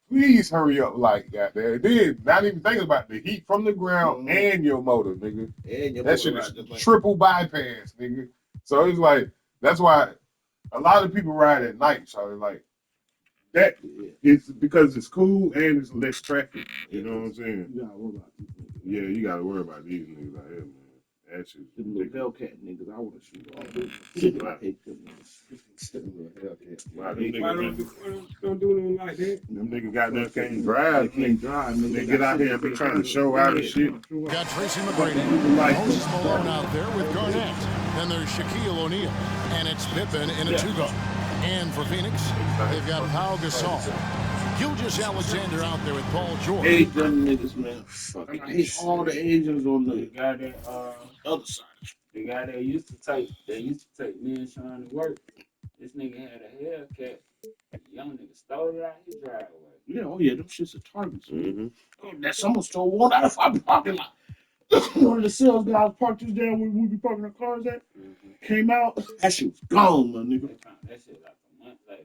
Please hurry up, like goddamn. Then not even thinking about the heat from the ground and your motor, nigga. And your That shit is triple bypass, nigga. So it's like that's why a lot of people ride at night. So it's like that. It's because it's cool and it's less traffic. You know what I'm saying? You gotta worry about these niggas. Yeah, you gotta worry about these niggas out here, man. That shit. Them little Hellcat niggas, I want to shoot all them. I hate them niggas. Them little Hellcats. Why them niggas don't do them like that? Them niggas got that can't drive. They can't drive, man. They get out here and be trying to show out and shit. Got Tracy McGrady, Moses Malone out there with Garnett. Then there's Shaquille O'Neal, and it's Pippen in a two-guard. And for Phoenix, they've got Pau Gasol. Gilgeous Alexander out there with Paul George. I hate them niggas, man. I hate all the Asians on the guy that other side. the guy that used to take me and Sean to work. This nigga had a Hellcat. Young nigga stole it out his driveway. Yeah, oh yeah, them shits are targets. Oh, that someone stole one out of our parking lot. One of the sales guys parked us down where we be parking our cars at. Came out, that shit was gone, my nigga. That shit like a month later.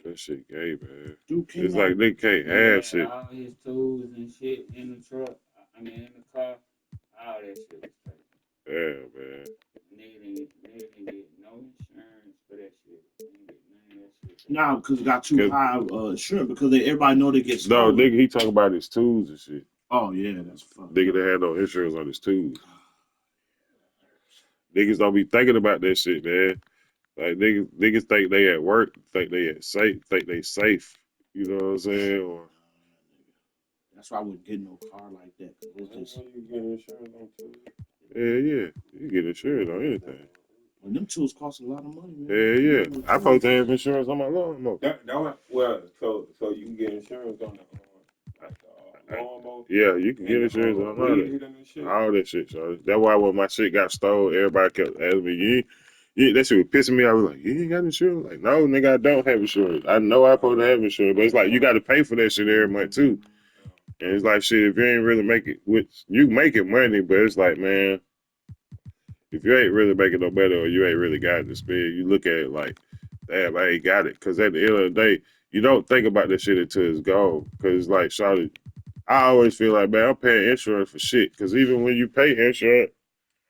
That shit gay, man. Dude came it's out. like they can't have shit. All his tools and shit in the truck. I mean, in the car. All that shit was straight. Yeah, man. Nigga didn't get no insurance for that shit. Didn't get none of that shit. Nah, because it got too high insurance because everybody know they get stolen. No, nigga, he talking about his tools and shit. Oh yeah, that's fucked. Nigga that had no insurance on his tools. Niggas don't be thinking about that shit, man. Like niggas think they at work, think they safe. You know what I'm saying? Or that's why I wouldn't get no car like that. It's just you get insurance on tools. yeah. You get insurance on anything. Well, them tools cost a lot of money, man. Yeah. I supposed to have insurance on my lawnmower. So you can get insurance on the lawnmower. Yeah, you can get insurance on all that shit. So that's why when my shit got stolen, everybody kept asking me, that shit was pissing me. I was like, you ain't got insurance? Like, no, nigga, I don't have insurance. I know I'm supposed to have insurance, but it's like you got to pay for that shit every month too. And it's like shit, if you ain't really make it, which you making money, but it's like, man, if you ain't really making no better or you ain't really got it to spend, you look at it like, damn, I ain't got it. Because at the end of the day, you don't think about this shit until it's gone. Because, like, Charlotte, I always feel like, man, I'm paying insurance for shit. Because even when you pay insurance,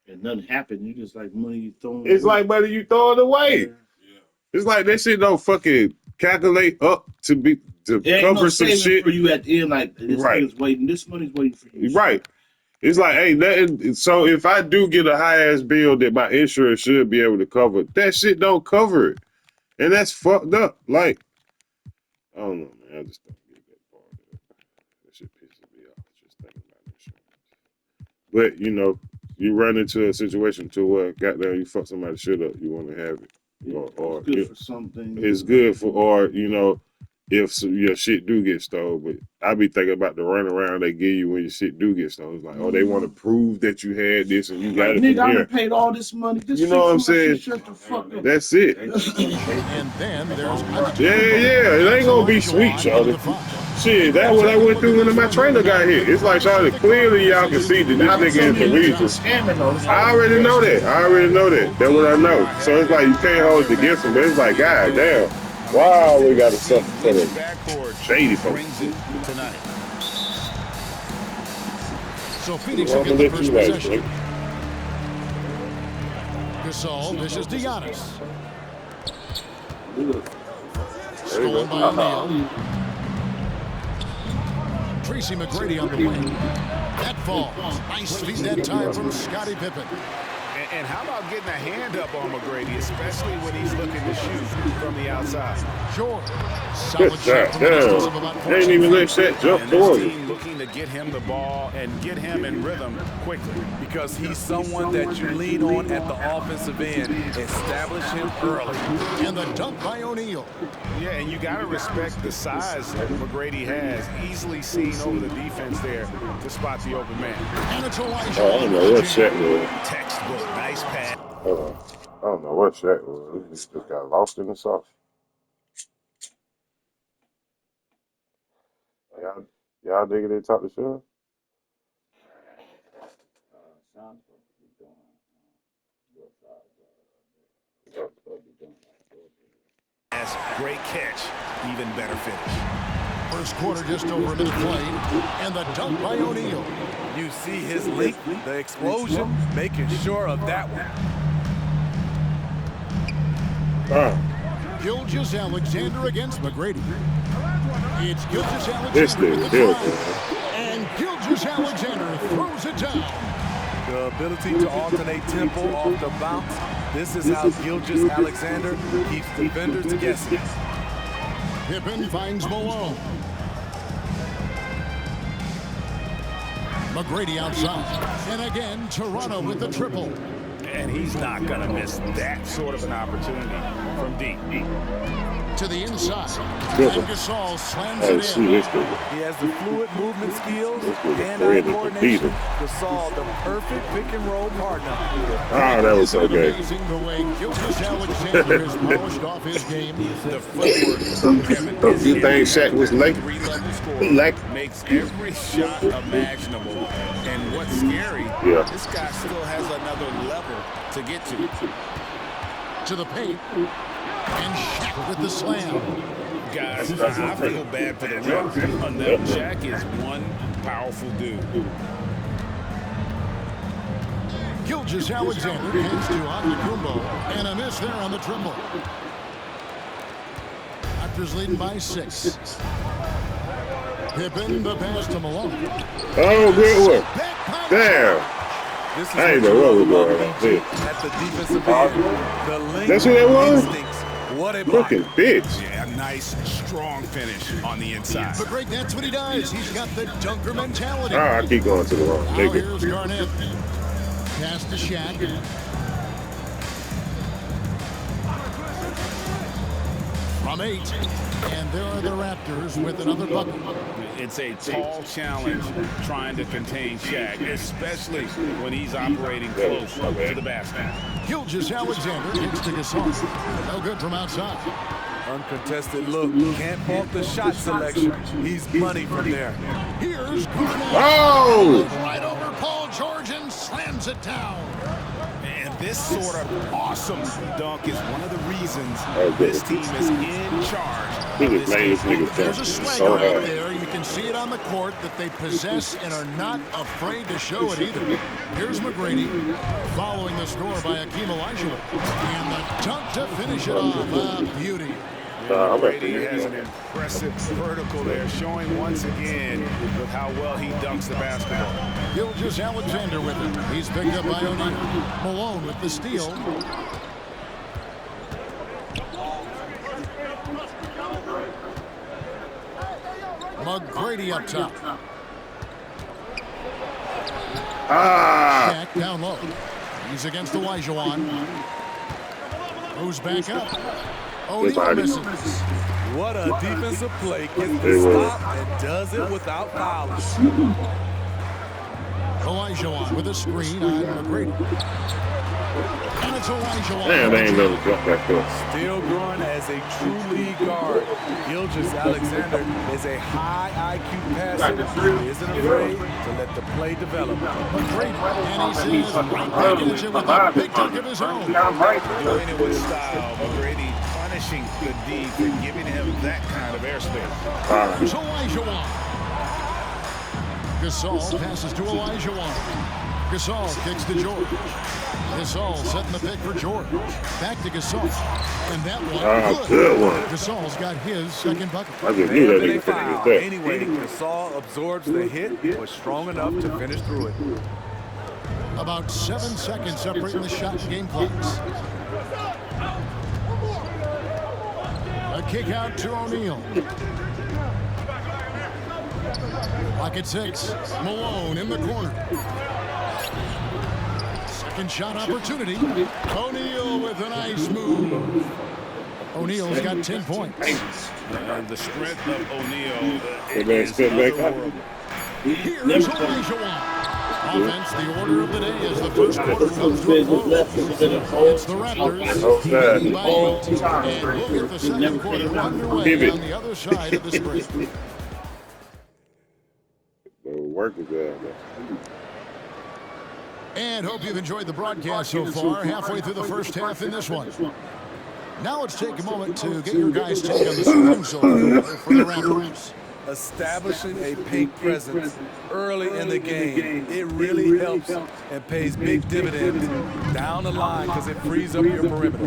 and nothing happened, you just like money you throwing. It's like money you throwing away. Yeah. It's like that shit don't fucking calculate up to cover some shit for you at the end. Like this right. Waiting. This money's waiting for you. Right. It's like, hey, that, so if I do get a high ass bill that my insurance should be able to cover, that shit don't cover it, and that's fucked up. Like, I don't know, man. I just don't get that part of it. That shit pisses me off just thinking about insurance. But you know, you run into a situation to where, goddamn, you fuck somebody's shit up, you want to have it, or it's good for something. It's good for, or you know. If your shit do get stolen, but I be thinking about the runaround they give you when your shit do get stolen. It's like, oh, they want to prove that you had this and you got it. Nigga, I done paid all this money. You know what I'm saying? Shut the fuck up. That's it. And then there's it ain't gonna be sweet, Charlie. Shit, that's what I went through when my trainer got hit. It's like, Charlie, clearly y'all can see that this nigga is Parisian. I already know that. That's what I know. So it's like you can't hold it against him, but it's like, god damn. Wow, we got to suffer for the shady folks. So Phoenix will get the first possession. Gasol, this is Giannis. Stolen by O'Neal. Tracy McGrady on the wing. That falls. Nice feed that time from Scottie Pippen. And how about getting a hand up on McGrady, especially when he's looking to shoot from the outside? George, solid shot from the distance of about 14 feet. Ain't even let that jump toward him. Looking to get him the ball and get him in rhythm quickly. Because he's someone that you lean on at the offensive end. Establish him early. And the dunk by O'Neal. Yeah, and you got to respect the size that McGrady has. Easily seen over the defense there to spot the open man. And it's Elijah. I don't know what Shaq was. Textbook. Nice pass. I don't know what Shaq was. He just got lost in the sauce. Y'all nigga didn't talk to Sean? Great catch. Even better finish. First quarter just over a minute played, and the dunk by O'Neal. You see his leap, the explosion, making sure of that one. Gilgeous Alexander against McGrady. It's Gilgeous This Alexander nigga with the here, drive, and Gilgeous Alexander throws it down. The ability to alternate tempo off the bounce. This is how Gilgeous Alexander keeps defenders guessing. Pippen finds Malone. McGrady outside. And again, Toronto with the triple. And he's not going to miss that sort of an opportunity from deep. To the inside. Good. And Gasol slams Oh, it see in. this nigga. He has the fluid movement skills, nigga hand-eye ready to beat coordination. him. Gasol, the perfect pick-and-roll partner. Ah, that was so good. Amazing the way Gilgeous Alexander has polished off his game. The footwork from Kevin is You think Shaq was late? three-level scorer, Like, makes every shot imaginable. And what's scary, Yeah. this guy still has another level to get to. To the paint. And Shaq with the slam. Guys, I feel bad for the refs on that. Shaq is one powerful dude. Gilgeous Alexander heads to Antetokounmpo, and a miss there on the triple. Raptors leading by 6. Pippen the pass to Malone. oh, good one. Back punch. Damn. This is I ain't what know you what was love going about on BG there. at the defensive end. The length, That's who that was? instincts. What a block. Fucking bitch. Yeah, a nice, strong finish on the inside. But great, that's what he does. He's got the dunker mentality. Ah, I keep going to the wrong Now nigga. here's Garnett. Pass to Shaq. From 8. And there are the Raptors with another bucket. It's a tall challenge trying to contain Shaq, especially when he's operating close to the basket. Gilgeous Alexander hits to Gasol. No good from outside. Uncontested look. Can't fault the shot selection. He's money from there. Here's Garnett. Oh! Right over Paul George and slams it down. And this sort of awesome dunk is one of the reasons Oh, good. this team is in charge. He of just this made this game. nigga There's a jump swagger so out hard. there. You can see it on the court that they possess and are not afraid to show it either. Here's McGrady following the score by Akeem Olajuwon. And the dunk to finish it off. A beauty. I'm Brady has an impressive vertical there, showing once again with how well he dunks the basketball. Gilgeous Alexander with it. He's picked up by O'Neal. Malone with the steal. McGrady up top. Ah! Shaq down low. He's against Olajuwon. Moves back up. O'Neal body. misses. What a defensive play. Gets It the was. stop and does it without fouling. Olajuwon with a screen on McGrady. And it's Olajuwon. Damn, they ain't never jump back up. Still growing as a true lead guard. Gilgeous Alexander is a high IQ passer. He isn't afraid to let the play develop. McGrady. And he says, right back at you with a big dunk of his own. Doing it with style, McGrady punishing the D for giving him that kind of airspace. Here's Olajuwon. Gasol passes to Olajuwon. Gasol kicks to George. Gasol setting the pick for George. Back to Gasol. And that one, Good one. Gasol's got his second bucket. I just knew that They nigga couldn't foul. get that. Anyway, Gasol absorbs the hit, was strong enough to finish through it. About 7 seconds separating the shot and game clocks. A kick out to O'Neal. Clock at 6. Malone in the corner. Second shot opportunity. O'Neal with a nice move. O'Neal's got 10 points. The strength of O'Neal That man spit back up. Here's Olajuwon. Offense, the order of the day as the first quarter comes to a close. It's the Raptors leading by 8. And we'll get the second quarter underway on the other side of this break. Work is there. And hope you've enjoyed the broadcast so far. Halfway through the first half in this one. Now let's take a moment to get your guys' take on the scoring so far for the Raptors. establishing a paint presence early in the game, it really helps and pays big dividends down the line because it frees up your perimeter.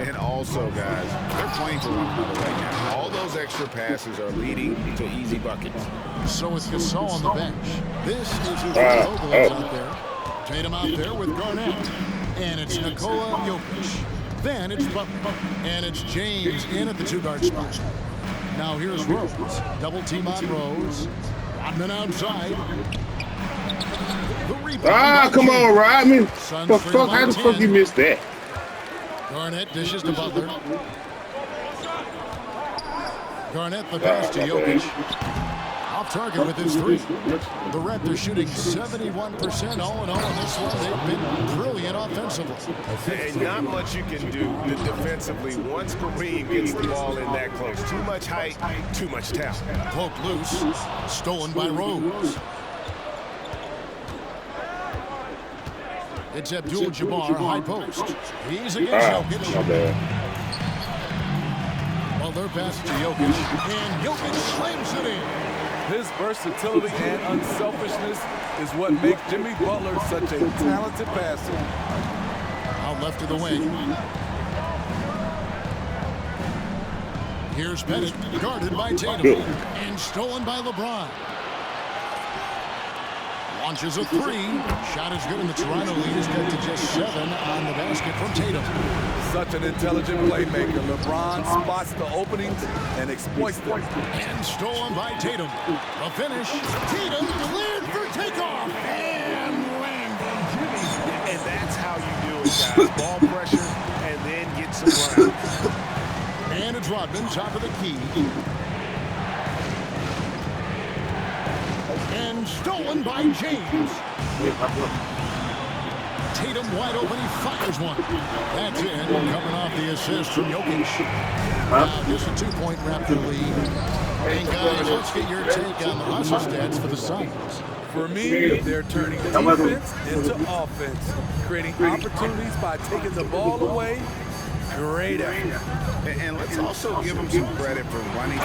And also, guys, they're playing for one another right now. All those extra passes are leading to easy buckets. So it's Gasol on the bench. This is who Vogel is out there. Tatum out there with Garnett. And it's Nikola Jokic. Then it's Butler. And it's James in at the two-guard spot. Now here's Rose. Double team on Rose. Rodman outside. Come on, Rodman. How the fuck you missed that? Garnett dishes to Butler. Garnett the pass to Jokic. Off target with his three. The Raptors shooting 71% all in all in this one. They've been brilliant offensively. And not much you can do defensively once Kareem gets the ball in that close. Too much height, too much talent. Poked loose. Stolen by Rose. It's Abdul-Jabbar, high post. He's against Jokic. Well, their pass to Jokic. And Jokic slams it in. His versatility and unselfishness is what makes Jimmy Butler such a talented passer. Out left of the wing. Here's Bennett, guarded by Tatum. And stolen by LeBron. Launches a three. Shot is good, and the Toronto lead is cut to just 7 on the basket from Tatum. Such an intelligent playmaker. LeBron spots the openings and exploits them. And stolen by Tatum. A finish. Tatum cleared for takeoff. And landing. And that's how you do it, guys. Ball pressure and then get some runouts. And it's Rodman, top of the key. And stolen by James. Tatum wide open, he fires one. That's in, coming off the assist from Jokic. Just a 2-point Raptor lead. And guys, let's get your take on the hustle stats for the Suns. For me, they're turning defense into offense, creating opportunities by taking the ball away. Great effort. And let's also give them some credit for running.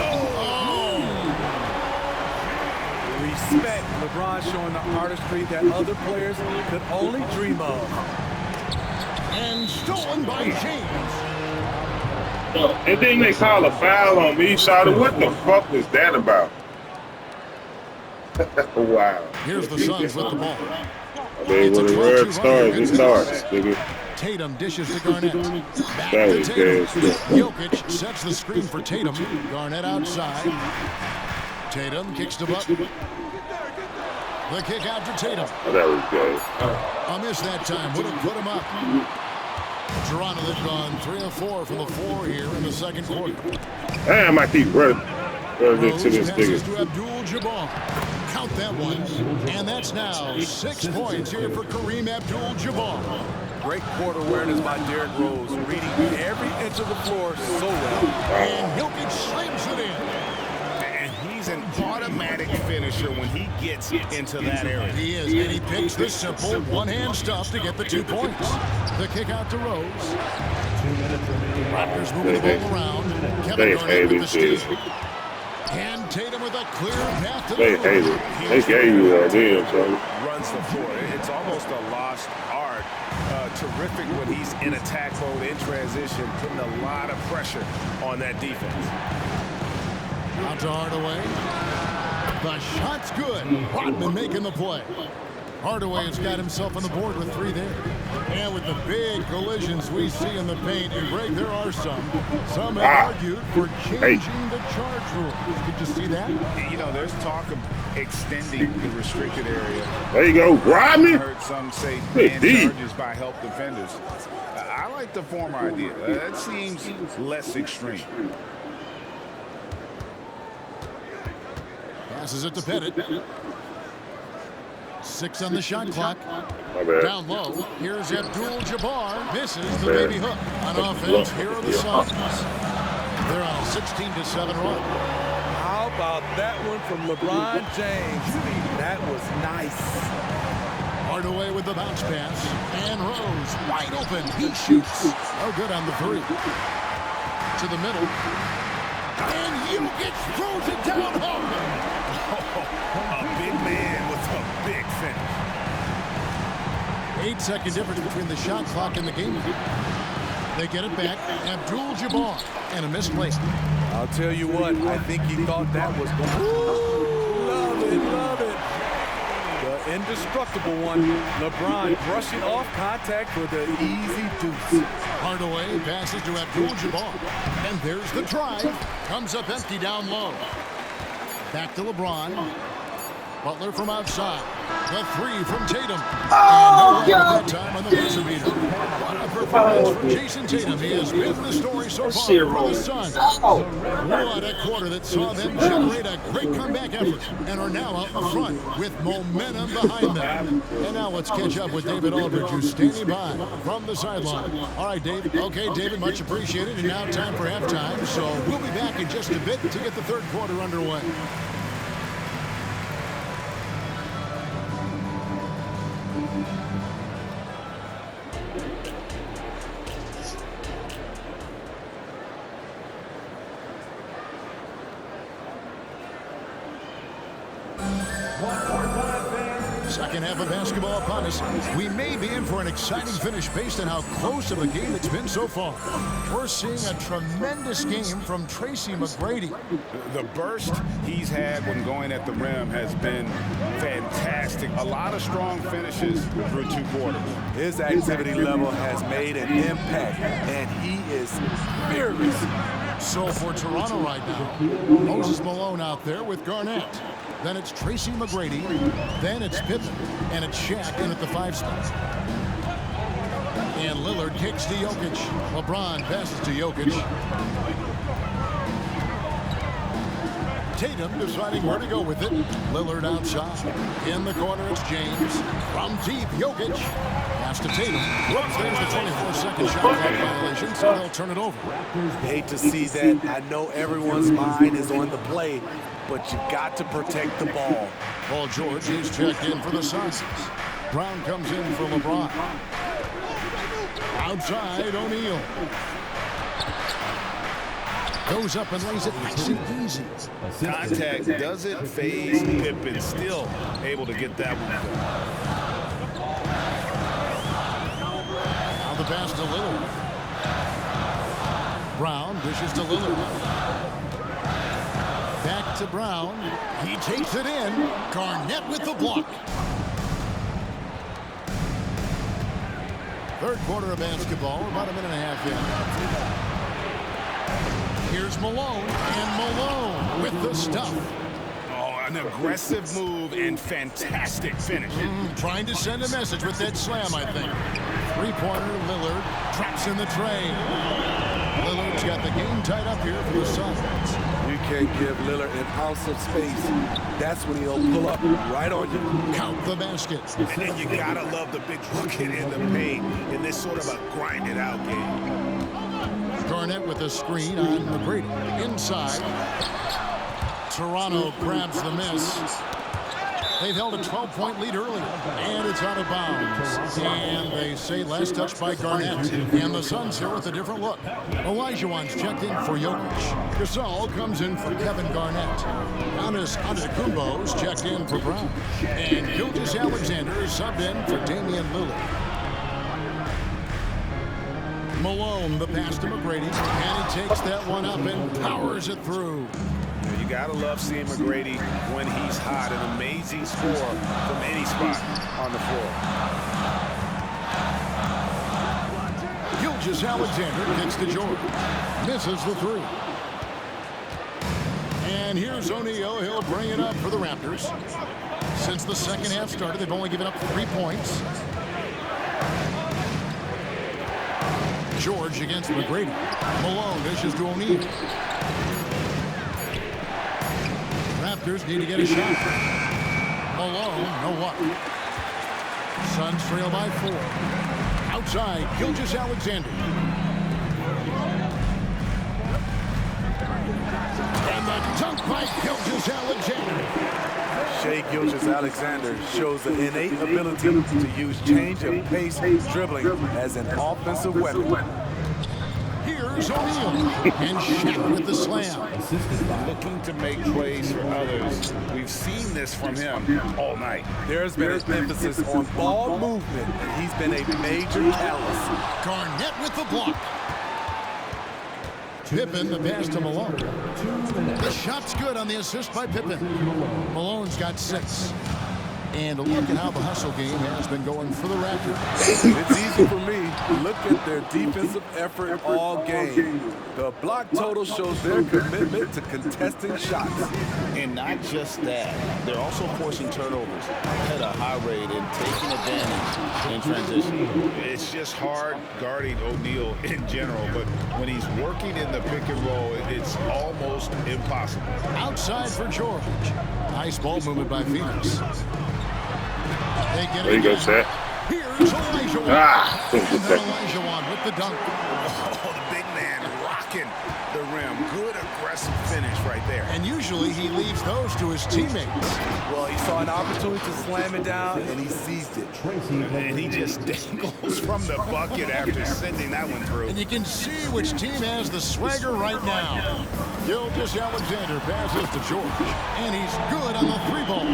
Respect. LeBron showing the artistry that other players could only dream of. And stolen by James. And then they call a foul on me, Shawty. What the fuck was that about? Wow. Here's the Suns with the ball. When the red starts, it starts, nigga. Tatum dishes to Garnett. Back to Tatum. Jokic sets the screen for Tatum. Garnett outside. Tatum kicks to Butler. The kick out to Tatum. Oh, that was good. A miss that time. Would have put him up. Toronto, they've gone 3 of 4 from the floor here in the second quarter. Damn, I keep running into this passes nigga. to Abdul-Jabbar. Count that one. And that's now 6 points here for Kareem Abdul-Jabbar. Great court awareness by Derrick Rose, reading every inch of the floor so well. And Jokic slams it in. He's an automatic finisher when he gets into that area. He is, and he picks the simple one-hand stuff to get the 2 points. The kick out to Rose. Raptors moving the ball around. Kevin Garnett with the steal. And Tatum with a clear path to the They hate it. They gave you that deal, so. Runs the floor. It's almost a lost art. Terrific when he's in attack mode, in transition, putting a lot of pressure on that defense. Out to Hardaway. The shot's good. Rodman making the play. Hardaway has got himself on the board with 3 there. And with the big collisions we see in the paint, and Greg, there are some. Some have argued for changing the charge rules. Did you see that? You know, there's talk of extending the restricted area. There you go, Rodman. I heard some say ban charges by help defenders. I like the former idea. That seems less extreme. Passes it to Pettit. 6 on the shot clock. Down low. Here's Abdul-Jabbar. Misses the baby hook. On offense, here are the Suns. They're on a 16-7 run. How about that one from LeBron James? That was nice. Hardaway with the bounce pass. And Rose wide open. He shoots. Oh, good on the 3. To the middle. And Jokic throws it down home. A big man with a big finish. 8-second difference between the shot clock and the game. They get it back. Abdul-Jabbar and a missed play. I'll tell you what, I think he thought that was going to... Love it, love it. The indestructible one, LeBron brushing off contact for the easy deuce. Hardaway passes to Abdul-Jabbar. And there's the drive. Comes up empty down low. Back to LeBron. Butler from outside. The three from Tatum. Oh, and no that time on the buzzer beater. What a performance from Jason Tatum. He has been the story so far for the Suns. What a quarter that saw them generate a great comeback effort and are now out in front with momentum behind them. And now let's catch up with David Aldridge, who's standing by from the sideline. All right, Dave. Okay, David, much appreciated. And now time for halftime. So we'll be back in just a bit to get the third quarter underway. Second half of basketball upon us. We may be in for an exciting finish based on how close of a game it's been so far. We're seeing a tremendous game from Tracy McGrady. The burst he's had when going at the rim has been fantastic. A lot of strong finishes through two quarters. His activity level has made an impact, and he is fearless. So for Toronto right now, Moses Malone out there with Garnett. Then it's Tracy McGrady. Then it's Pippen. And it's Shaq in at the 5 spot. And Lillard kicks to Jokic. LeBron passes to Jokic. Tatum deciding where to go with it. Lillard outside. In the corner, it's James. From deep, Jokic. Pass to Tatum. Whoops, there's the 24-second shot clock violation, so they'll turn it over. Hate to see that. I know everyone's mind is on the play, but you got to protect the ball. Paul George is checked in for the Suns. Brown comes in for LeBron. Outside, O'Neal. Goes up and lays it nice and easy. Contact doesn't phase Pippen. Still able to get that one. Now the pass to Lillard. Brown dishes to Lillard. Back to Brown. He takes it in. Garnett with the block. Third quarter of basketball, about a minute and a half in. Here's Malone, and Malone with the stuff. Oh, an aggressive move and fantastic finish. Trying to send a message with that slam, I think. Three-pointer, Lillard traps in the tray. Lillard's got the game tied up here for the Suns. You can't give Lillard an ounce of space. That's when he'll pull up right on you. Count the basket. And then you gotta love the big bucket in the paint in this sort of a grinded-out game. Garnett with a screen on McGrady. Inside. Toronto grabs the miss. They've held a 12-point lead earlier, and it's out of bounds. And they say last touch by Garnett. And the Suns here with a different look. Olajuwon's checked in for Jokic. Gasol comes in for Kevin Garnett. Giannis Antetokounmpo's checked in for Brown. And Gilgeous-Alexander is subbed in for Damian Lillard. Malone, the pass to McGrady, and he takes that one up and powers it through. You gotta love seeing McGrady when he's hot. An amazing score from any spot on the floor. Gilgeous-Alexander kicks to George. Misses the three. And here's O'Neal. He'll bring it up for the Raptors. Since the second half started, they've only given up 3 points. George against McGrady. Malone dishes to O'Neal. Raptors need to get a shot. Malone, no luck. Suns trail by 4. Outside, Gilgeous-Alexander. And the dunk by Gilgeous-Alexander. Shai Gilgeous-Alexander shows the innate ability to use change of pace dribbling as an offensive weapon. Here's Here's O'Neal. And Shaq with the slam. Looking to make plays for others. We've seen this from him all night. There's been an emphasis on ball movement, and he's been a major catalyst. Garnett with the block. Pippen, the pass to Malone. The shot's good on the assist by Pippen. Malone's got 6. And look at how the hustle game has been going for the Raptors. It's easy for me. Look at their defensive effort all game. The block total shows their commitment to contesting shots. And not just that, they're also forcing turnovers at a high rate and taking advantage in transition. It's just hard guarding O'Neal in general, but when he's working in the pick and roll, it's almost impossible. Outside for George. Nice ball movement by Phoenix. They get it. There you go, Shaq. Here's Olajuwon. And then Olajuwon with the dunk. Oh, the big man rocking the rim. Good aggressive finish right there. And usually he leaves those to his teammates. Well, he saw an opportunity to slam it down, and he seized it. And he just dangles from the bucket after sending that one through. And you can see which team has the swagger right now. Gilgeous-Alexander passes to George. And he's good on the 3-ball.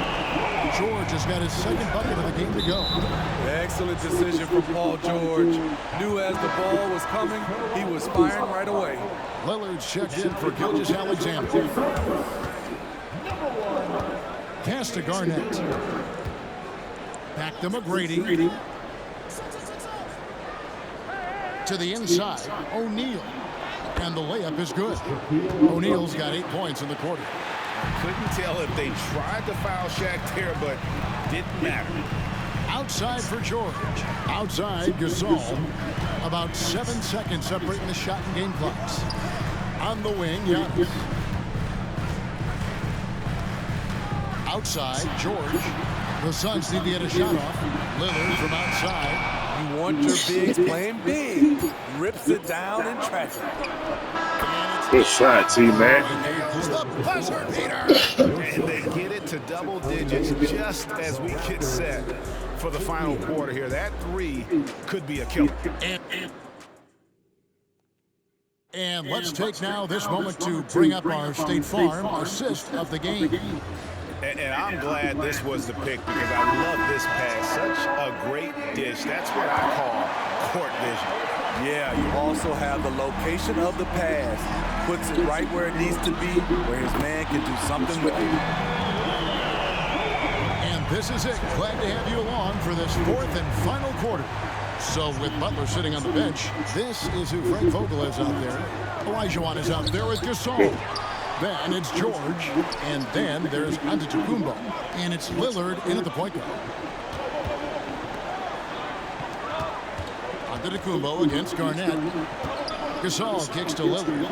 George has got his second bucket of the game to go. Excellent decision from Paul George. Knew as the ball was coming, he was firing right away. Lillard's checked in for Gilgeous-Alexander. Pass to Garnett. Back to McGrady. To the inside, O'Neal. And the layup is good. O'Neal's got 8 points in the quarter. Couldn't tell if they tried to foul Shaq there, but didn't matter. Outside for George. Outside, Gasol. About 7 seconds separating the shot and game clocks. On the wing, Giannis. Outside, George. The Suns need to get a shot off. Lillard from outside. You want your bigs playing big. Rips it down in traffic. Good shot, T-Mac. The buzzer beater. And they get it to double digits just as we get set for the final quarter here. That 3 could be a killer. And let's take now this moment to bring up our State Farm assist of the game. And I'm glad this was the pick because I love this pass. Such a great dish. That's what I call court vision. Yeah, you also have the location of the pass. Puts it right where it needs to be, where his man can do something with it. And this is it. Glad to have you along for this 4th and final quarter. So with Butler sitting on the bench, this is who Frank Vogel is out there. Olajuwon is out there with Gasol. Then it's George, and then there's Antetokounmpo, and it's Lillard in at the point guard. Antetokounmpo against Garnett. Gasol kicks to Lillard.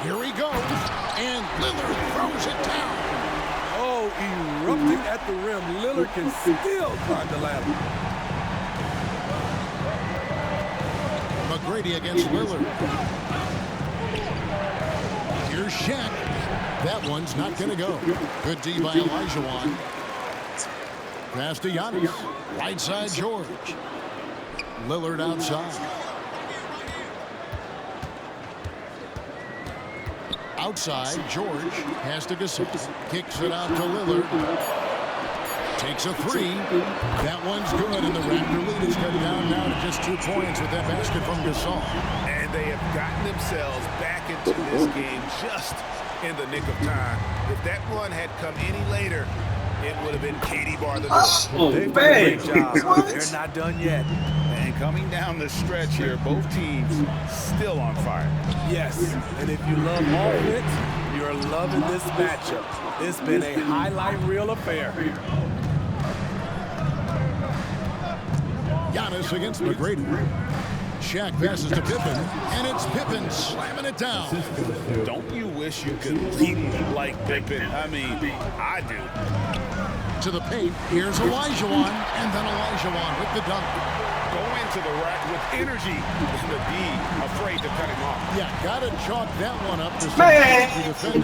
Here he goes, and Lillard throws it down. Oh, erupting at the rim. Lillard can still climb the ladder. McGrady against Lillard. Here's Shaq. That one's not going to go. Good D by Olajuwon. Pass to Giannis. Right side, George. Lillard outside. Outside, George. Pass to Gasol. Kicks it out to Lillard. Takes a 3. That one's good, and the Raptor lead is cut down now to just 2 points with that basket from Gasol. And they have gotten themselves back into this game just in the nick of time. If that run had come any later, it would have been Katie Bar the door. They've done a great job. They're not done yet. And coming down the stretch here, both teams still on fire. Yes, and if you love offense, you're loving this matchup. It's been a highlight reel affair. Giannis against McGrady. Shaq passes to Pippen, and it's Pippen slamming it down. Don't you wish you could leap like Pippen? I mean, I do. To the paint, here's Olajuwon, and then Olajuwon with the dunk. Going to the rack with energy and the D afraid to cut him off. Yeah, gotta chalk that one up to some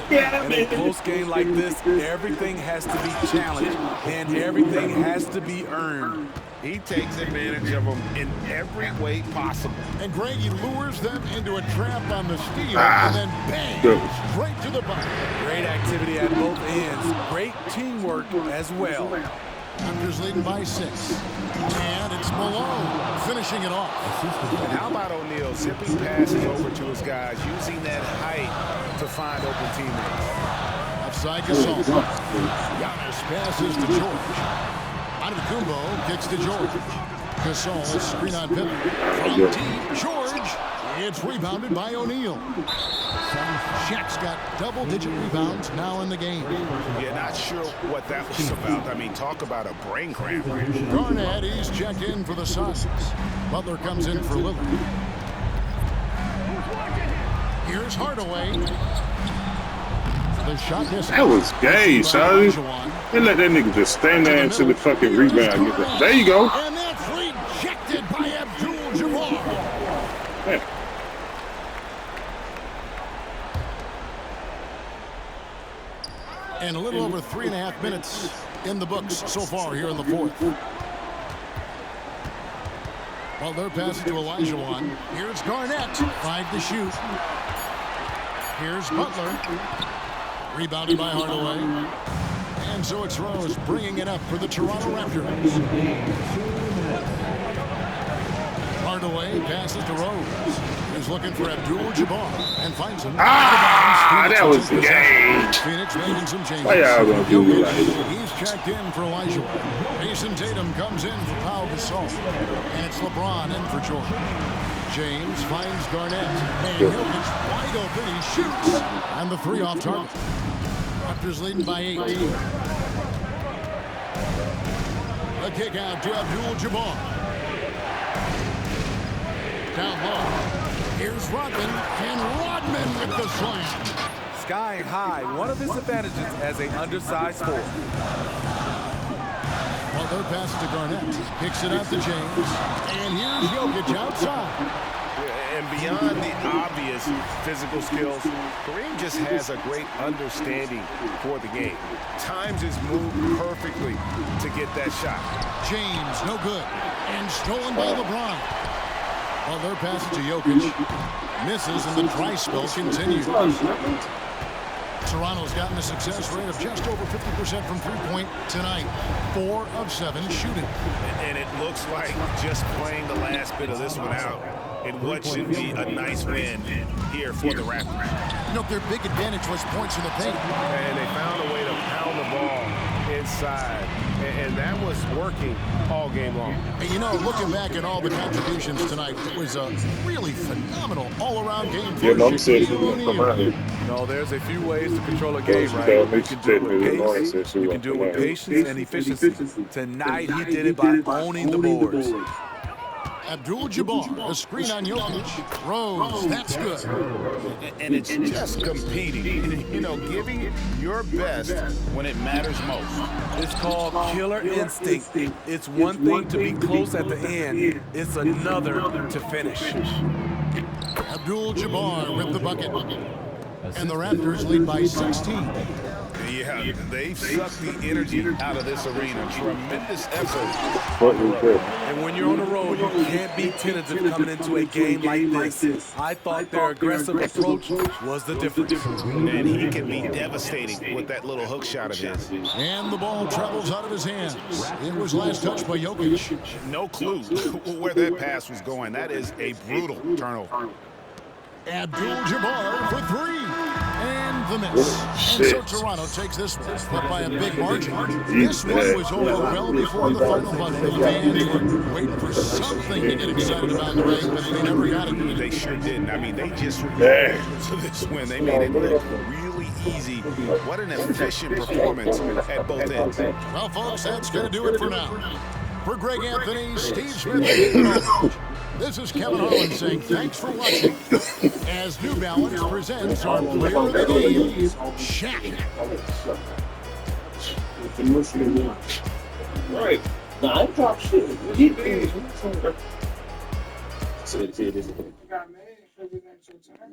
In a close game like this, everything has to be challenged and everything has to be earned. He takes advantage of them in every way possible. And Greg, he lures them into a trap on the steal and then bang, straight to the bucket. Great activity at both ends. Great teamwork as well. Raptors leading by 6. And it's Malone finishing it off. And how about O'Neal zipping passes over to his guys, using that height to find open teammates. Offside Gasol. Giannis passes to George. Antetokounmpo kicks to George. Gasol, screen on Pippen. From deep, George. It's rebounded by O'Neal. Shaq's got double-digit rebounds now in the game. Yeah, not sure what that was about. I mean, talk about a brain cramp. Garnett, he's checked in for the Suns. Butler comes in for Lillard. Here's Hardaway. The shot misses. That was gay, son. They let that nigga just stand there until the fucking rebound. There you go. And that's rejected by Abdul-Jabbar. Yeah. And a little over 3.5 minutes in the books so far here in the fourth. Well, they're passing to Olajuwon. Here's Garnett. 5 to shoot. Here's Butler. Rebounded by Hardaway. And so it's Rose bringing it up for the Toronto Raptors. Hardaway passes to Rose. He's looking for Abdul-Jabbar and finds him. That was gay. Phoenix making some changes. Why y'all gonna do me like that? He's checked in for Elijah. Jason Tatum comes in for Pau Gasol. And it's LeBron in for Jordan. James finds Garnett. And Jokic wide open. He shoots. And the 3 off target. Raptors leading by 8. The kick out to Abdul-Jabbar. Down low. Here's Rodman. And Rodman with the slam. Sky high, one of his advantages as an undersized forward. Well, they're passing to Garnett. Kicks it out to James. And here's Jokic outside. And beyond the obvious physical skills, Kareem just has a great understanding for the game. Times his move perfectly to get that shot. James, no good. And stolen by LeBron. Well, they're passing to Jokic. Misses, and the dry spell continues. Toronto's gotten a success rate of just over 50% from three-point tonight. 4 of 7 shooting. And it looks like just playing the last bit of this one out in what should be a nice win here for the Raptors. You know, their big advantage was points in the paint. And they found a way to pound the ball inside. And that was working all game long. And you know, looking back at all the contributions tonight, it was a really phenomenal all-around game for Shaquille O'Neal. No, there's a few ways to control a game, right? You can do it with pace, you can do it with patience and efficiency. Tonight, he did it by owning the boards. Abdul-Jabbar, a screen on Jokic. Rose, that's good. And it's just competing, you know, giving your best when it matters most. It's called killer instinct. It's one thing to be close at the end. It's another to finish. Abdul-Jabbar with the bucket. And the Raptors lead by 16. Yeah, they've sucked the energy out of this arena. Tremendous effort. And when you're on the road, you can't be tentative coming into a game like this. I thought their aggressive approach was the difference. And he can be devastating with that little hook shot of his. And the ball travels out of his hands. It was last touched by Jokic. No clue where that pass was going. That is a brutal turnover. Abdul-Jabbar for 3. And the miss. And so Toronto takes this one, but by a big margin. This one was over well before the final buzzer. The fans were waiting for something to get excited about the race, but they never got it. They sure didn't. I mean, they just reacted to this win. They made it look really easy. What an efficient performance at both ends. Well, folks, that's going to do it for now. For Greg Anthony, Steve Smith, this is Kevin Harlan saying thanks for watching as New Balance presents our player of the game, Shaq. Right. Now, I dropped shit. Yeah,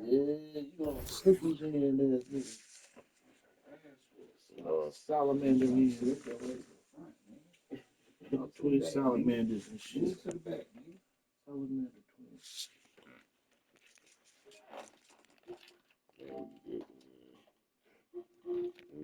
you gonna slip his hand in there, nigga. Salamander hands. Twin salamanders and shit. Salamander twins.